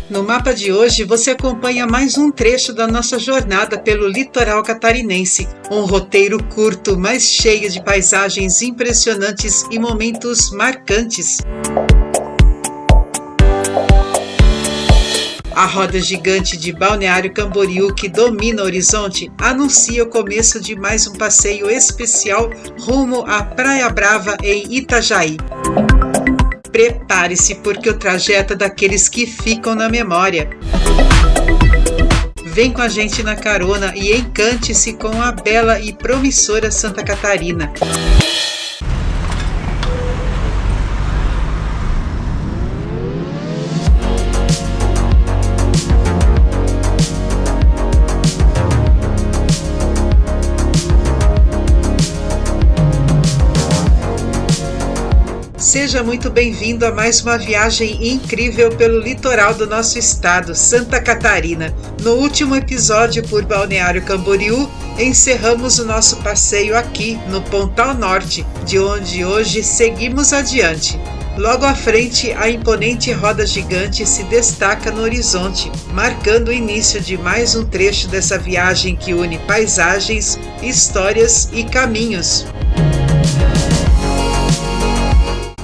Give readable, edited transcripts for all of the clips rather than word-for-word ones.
No mapa de hoje, você acompanha mais um trecho da nossa jornada pelo litoral catarinense. Um roteiro curto, mas cheio de paisagens impressionantes e momentos marcantes. A roda gigante de Balneário Camboriú, que domina o horizonte, anuncia o começo de mais um passeio especial rumo à Praia Brava, em Itajaí. Prepare-se, porque o trajeto é daqueles que ficam na memória. Vem com a gente na carona e encante-se com a bela e promissora Santa Catarina. Seja muito bem-vindo a mais uma viagem incrível pelo litoral do nosso estado, Santa Catarina. No último episódio por Balneário Camboriú, encerramos o nosso passeio aqui no Pontal Norte, de onde hoje seguimos adiante. Logo à frente, a imponente roda gigante se destaca no horizonte, marcando o início de mais um trecho dessa viagem que une paisagens, histórias e caminhos.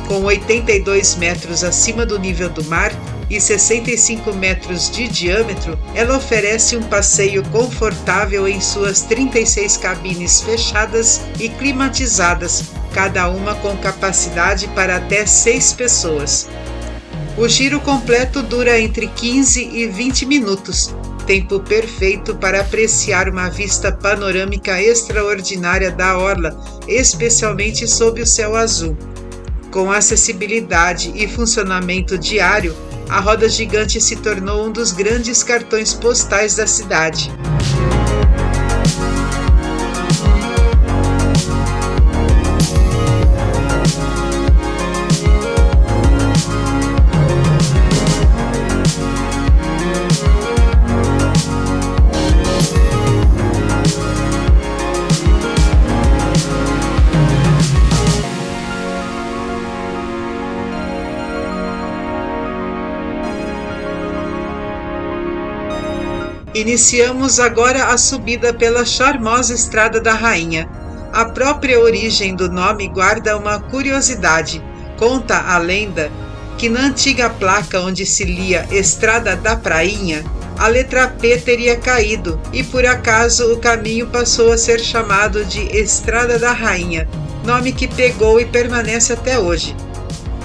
Com 82 metros acima do nível do mar e 65 metros de diâmetro, ela oferece um passeio confortável em suas 36 cabines fechadas e climatizadas, cada uma com capacidade para até 6 pessoas. O giro completo dura entre 15 e 20 minutos, tempo perfeito para apreciar uma vista panorâmica extraordinária da orla, especialmente sob o céu azul. Com acessibilidade e funcionamento diário, a roda gigante se tornou um dos grandes cartões postais da cidade. Iniciamos agora a subida pela charmosa Estrada da Rainha. A própria origem do nome guarda uma curiosidade. Conta a lenda que na antiga placa onde se lia Estrada da Prainha, a letra P teria caído e por acaso o caminho passou a ser chamado de Estrada da Rainha, nome que pegou e permanece até hoje.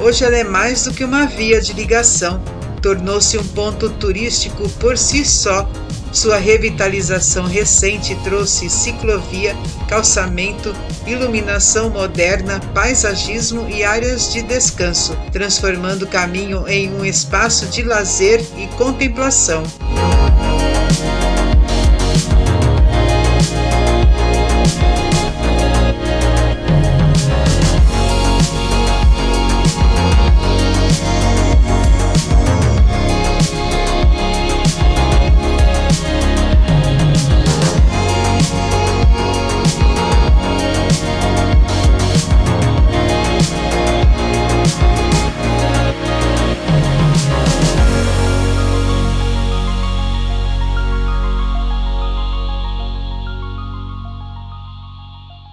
Hoje ela é mais do que uma via de ligação, tornou-se um ponto turístico por si só. Sua revitalização recente trouxe ciclovia, calçamento, iluminação moderna, paisagismo e áreas de descanso, transformando o caminho em um espaço de lazer e contemplação.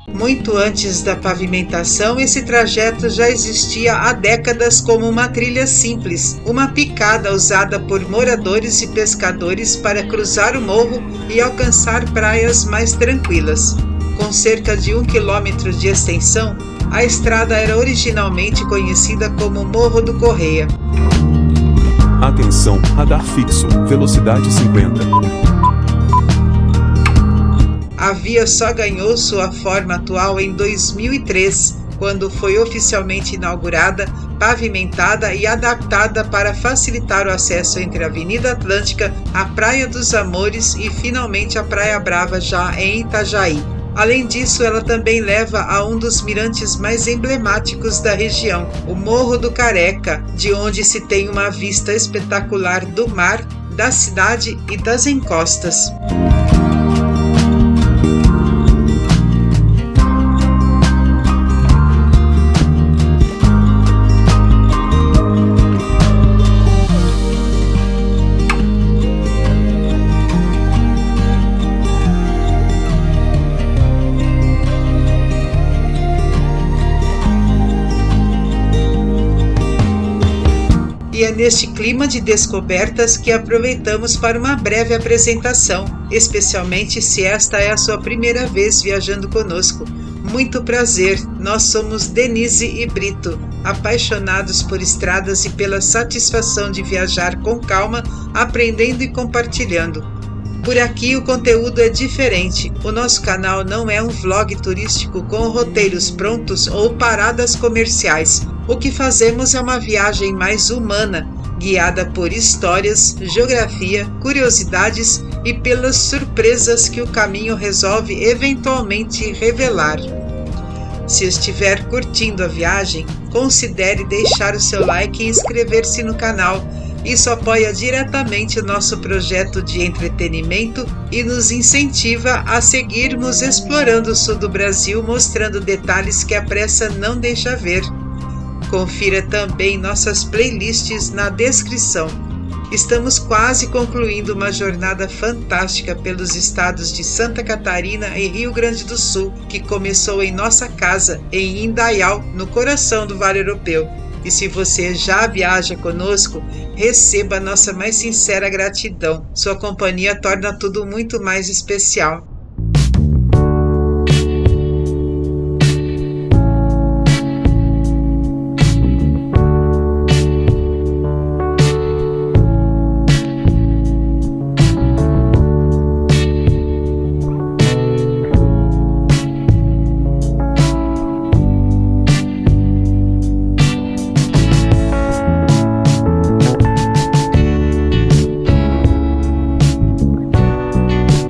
Muito antes da pavimentação, esse trajeto já existia há décadas como uma trilha simples, uma picada usada por moradores e pescadores para cruzar o morro e alcançar praias mais tranquilas. Com cerca de 1 quilômetro de extensão, a estrada era originalmente conhecida como Morro do Correia. Atenção, radar fixo, velocidade 50. A via só ganhou sua forma atual em 2003, quando foi oficialmente inaugurada, pavimentada e adaptada para facilitar o acesso entre a Avenida Atlântica, a Praia dos Amores e finalmente a Praia Brava, já em Itajaí. Além disso, ela também leva a um dos mirantes mais emblemáticos da região, o Morro do Careca, de onde se tem uma vista espetacular do mar, da cidade e das encostas. é neste clima de descobertas que aproveitamos para uma breve apresentação, especialmente se esta é a sua primeira vez viajando conosco. Muito prazer, nós somos Denise e Brito, apaixonados por estradas e pela satisfação de viajar com calma, aprendendo e compartilhando. Por aqui o conteúdo é diferente, o nosso canal não é um vlog turístico com roteiros prontos ou paradas comerciais. O que fazemos é uma viagem mais humana, guiada por histórias, geografia, curiosidades e pelas surpresas que o caminho resolve eventualmente revelar. Se estiver curtindo a viagem, considere deixar o seu like e inscrever-se no canal. Isso apoia diretamente o nosso projeto de entretenimento e nos incentiva a seguirmos explorando o sul do Brasil, mostrando detalhes que a pressa não deixa ver. Confira também nossas playlists na descrição. Estamos quase concluindo uma jornada fantástica pelos estados de Santa Catarina e Rio Grande do Sul, que começou em nossa casa, em Indaial, no coração do Vale Europeu. E se você já viaja conosco, receba nossa mais sincera gratidão. Sua companhia torna tudo muito mais especial.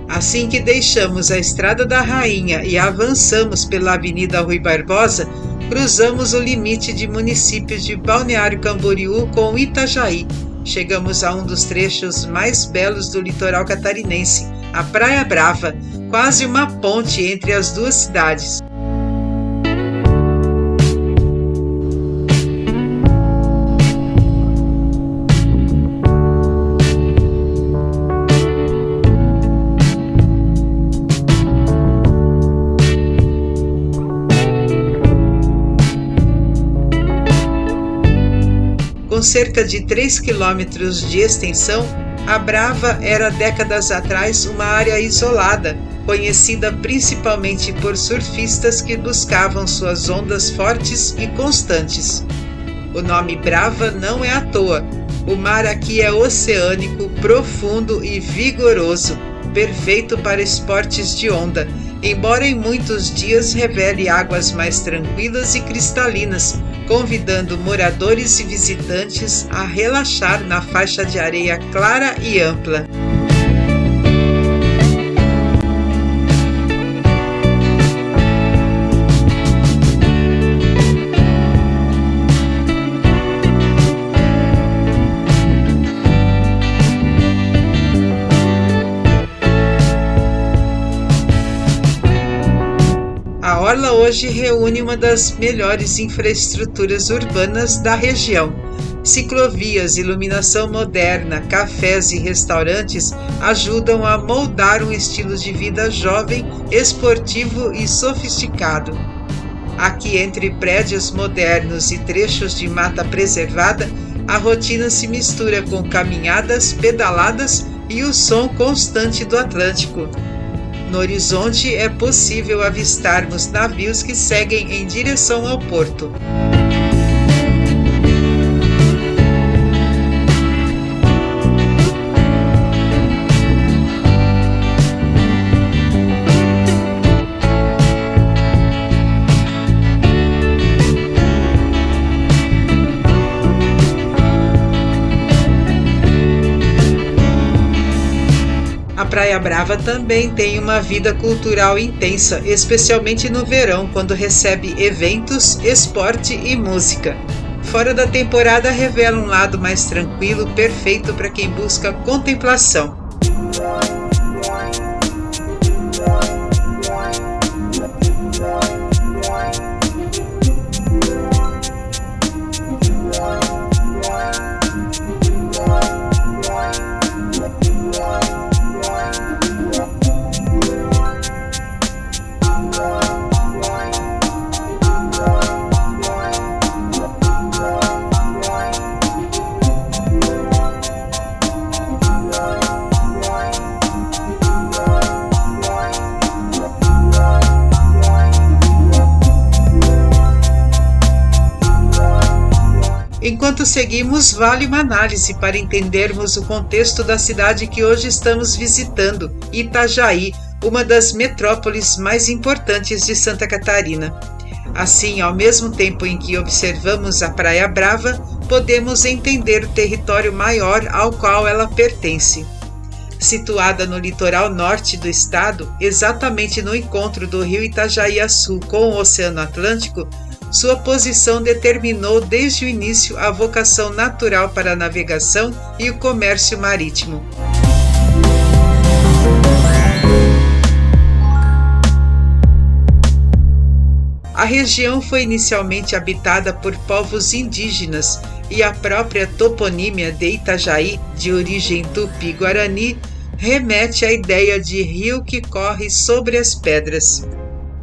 Assim que deixamos a Estrada da Rainha e avançamos pela Avenida Rui Barbosa, cruzamos o limite de municípios de Balneário Camboriú com Itajaí. Chegamos a um dos trechos mais belos do litoral catarinense, a Praia Brava, quase uma ponte entre as duas cidades. Com cerca de 3 quilômetros de extensão, a Brava era décadas atrás uma área isolada, conhecida principalmente por surfistas que buscavam suas ondas fortes e constantes. O nome Brava não é à toa. O mar aqui é oceânico, profundo e vigoroso, perfeito para esportes de onda, embora em muitos dias revele águas mais tranquilas e cristalinas, convidando moradores e visitantes a relaxar na faixa de areia clara e ampla. A orla hoje reúne uma das melhores infraestruturas urbanas da região. Ciclovias, iluminação moderna, cafés e restaurantes ajudam a moldar um estilo de vida jovem, esportivo e sofisticado. Aqui, entre prédios modernos e trechos de mata preservada, a rotina se mistura com caminhadas, pedaladas e o som constante do Atlântico. No horizonte é possível avistarmos navios que seguem em direção ao porto. A Praia Brava também tem uma vida cultural intensa, especialmente no verão, quando recebe eventos, esporte e música. Fora da temporada revela um lado mais tranquilo, perfeito para quem busca contemplação. Enquanto seguimos, vale uma análise para entendermos o contexto da cidade que hoje estamos visitando, Itajaí, uma das metrópoles mais importantes de Santa Catarina. Assim, ao mesmo tempo em que observamos a Praia Brava, podemos entender o território maior ao qual ela pertence. Situada no litoral norte do estado, exatamente no encontro do rio Itajaí-Açu com o Oceano Atlântico, sua posição determinou desde o início a vocação natural para a navegação e o comércio marítimo. A região foi inicialmente habitada por povos indígenas e a própria toponímia de Itajaí, de origem tupi-guarani, remete à ideia de rio que corre sobre as pedras.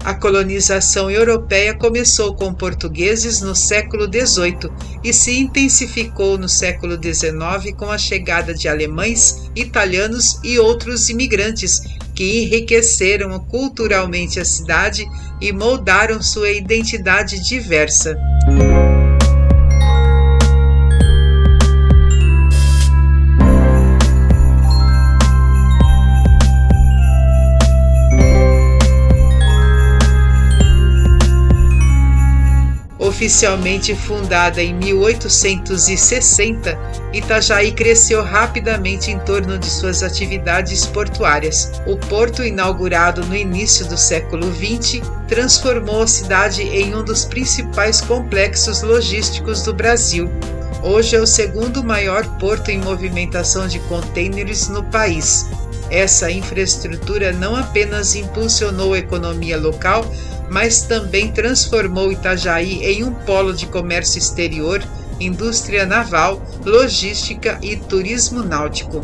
A colonização europeia começou com portugueses no século XVIII e se intensificou no século XIX com a chegada de alemães, italianos e outros imigrantes que enriqueceram culturalmente a cidade e moldaram sua identidade diversa. Oficialmente fundada em 1860, Itajaí cresceu rapidamente em torno de suas atividades portuárias. O porto, inaugurado no início do século XX, transformou a cidade em um dos principais complexos logísticos do Brasil. Hoje é o segundo maior porto em movimentação de contêineres no país. Essa infraestrutura não apenas impulsionou a economia local, mas também transformou Itajaí em um polo de comércio exterior, indústria naval, logística e turismo náutico.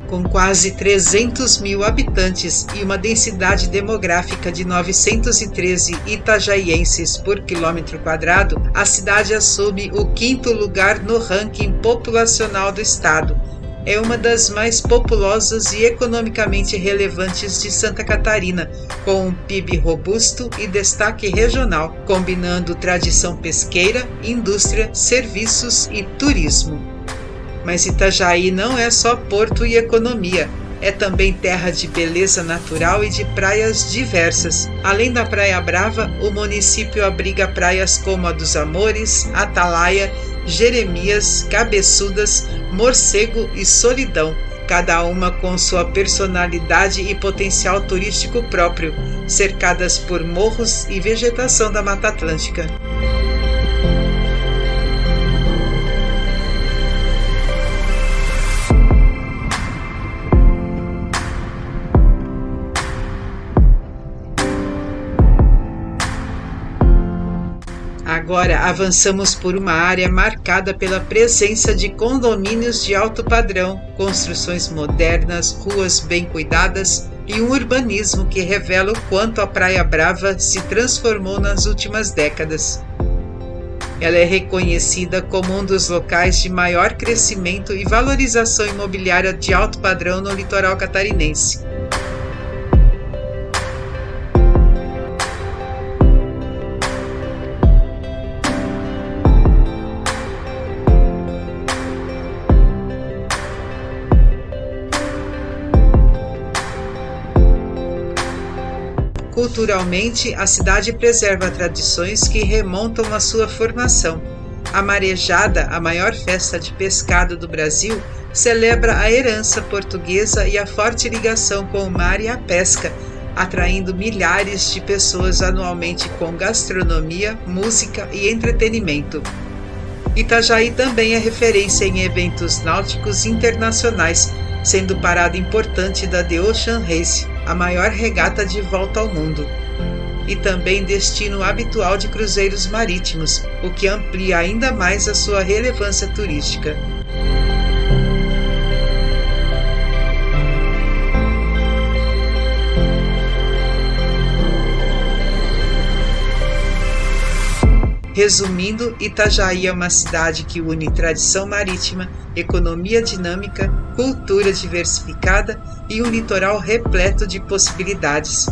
Com quase 300 mil habitantes e uma densidade demográfica de 913 itajaienses por quilômetro quadrado, a cidade assume o 5º lugar no ranking populacional do estado. É uma das mais populosas e economicamente relevantes de Santa Catarina, com um PIB robusto e destaque regional, combinando tradição pesqueira, indústria, serviços e turismo. Mas Itajaí não é só porto e economia, é também terra de beleza natural e de praias diversas. Além da Praia Brava, o município abriga praias como a dos Amores, Atalaia, Jeremias, Cabeçudas, Morcego e Solidão, cada uma com sua personalidade e potencial turístico próprio, cercadas por morros e vegetação da Mata Atlântica. Agora avançamos por uma área marcada pela presença de condomínios de alto padrão, construções modernas, ruas bem cuidadas e um urbanismo que revela o quanto a Praia Brava se transformou nas últimas décadas. Ela é reconhecida como um dos locais de maior crescimento e valorização imobiliária de alto padrão no litoral catarinense. Culturalmente, a cidade preserva tradições que remontam à sua formação. A Marejada, a maior festa de pescado do Brasil, celebra a herança portuguesa e a forte ligação com o mar e a pesca, atraindo milhares de pessoas anualmente com gastronomia, música e entretenimento. Itajaí também é referência em eventos náuticos internacionais, sendo parada importante da The Ocean Race, a maior regata de volta ao mundo. e também destino habitual de cruzeiros marítimos, o que amplia ainda mais a sua relevância turística. Resumindo, Itajaí é uma cidade que une tradição marítima, economia dinâmica, cultura diversificada e um litoral repleto de possibilidades.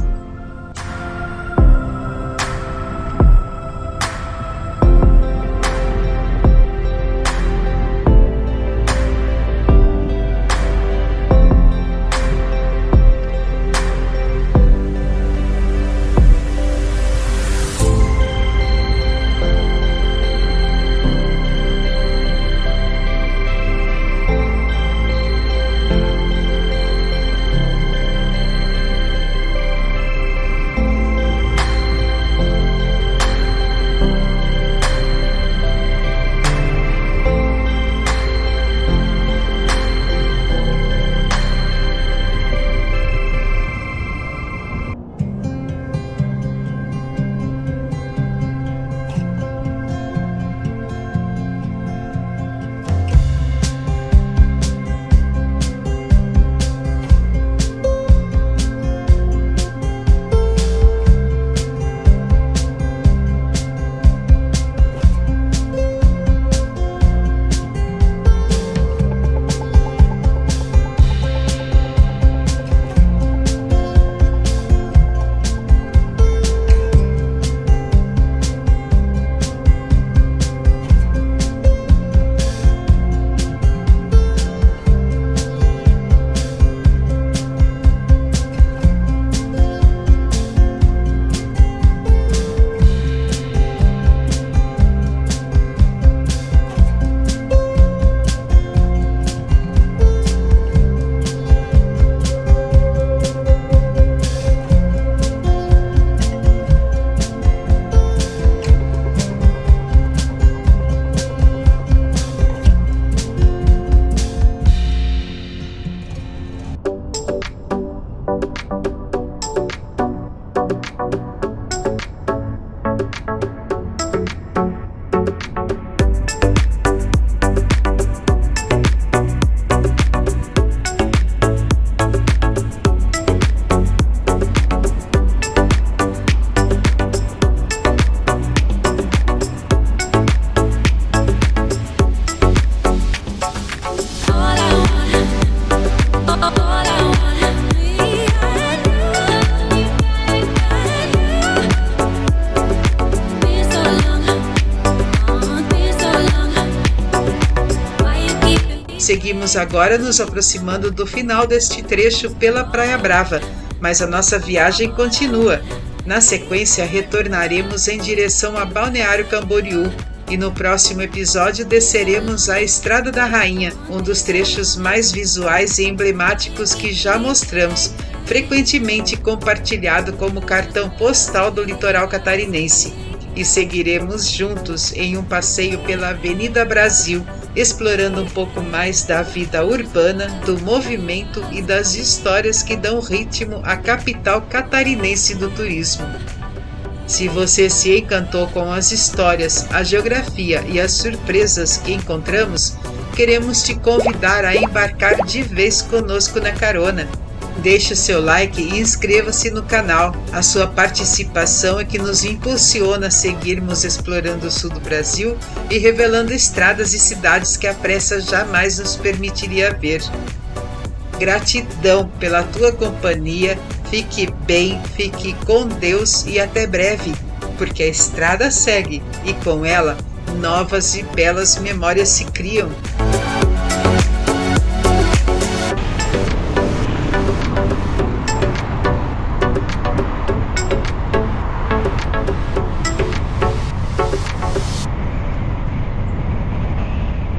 Seguimos agora nos aproximando do final deste trecho pela Praia Brava, mas a nossa viagem continua. Na sequência, retornaremos em direção a Balneário Camboriú e no próximo episódio desceremos a Estrada da Rainha, um dos trechos mais visuais e emblemáticos que já mostramos, frequentemente compartilhado como cartão postal do litoral catarinense. E seguiremos juntos em um passeio pela Avenida Brasil, explorando um pouco mais da vida urbana, do movimento e das histórias que dão ritmo à capital catarinense do turismo. Se você se encantou com as histórias, a geografia e as surpresas que encontramos, queremos te convidar a embarcar de vez conosco na carona. Deixe o seu like e inscreva-se no canal. A sua participação é que nos impulsiona a seguirmos explorando o sul do Brasil e revelando estradas e cidades que a pressa jamais nos permitiria ver. Gratidão pela tua companhia, fique bem, fique com Deus e até breve, porque a estrada segue e com ela novas e belas memórias se criam.